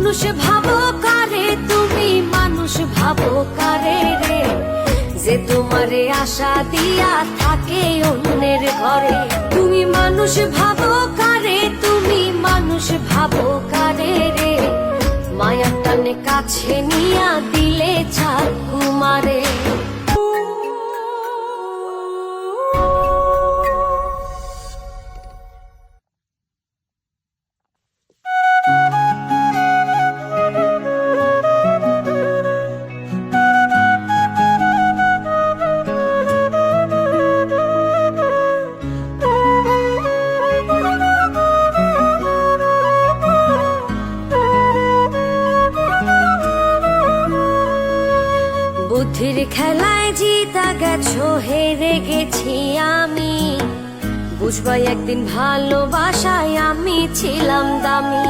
মানুষ ভাবো কারে, তুমি মানুষ ভাবো কারে রে, যে তোমারে আশা দিয়া থাকে অন্যের ঘরে। তুমি মানুষ ভাবো কারে, তুমি মানুষ ভাবো কারে রে, মায়ার টানে কাছে নিয়া দিলে ছাড় কুমারে। বুদ্ধির খেলায় জিতা গেছো, হেরে গেছি আমি। বুঝবাই একদিন ভালোবাসায় আমি ছিলাম দামি।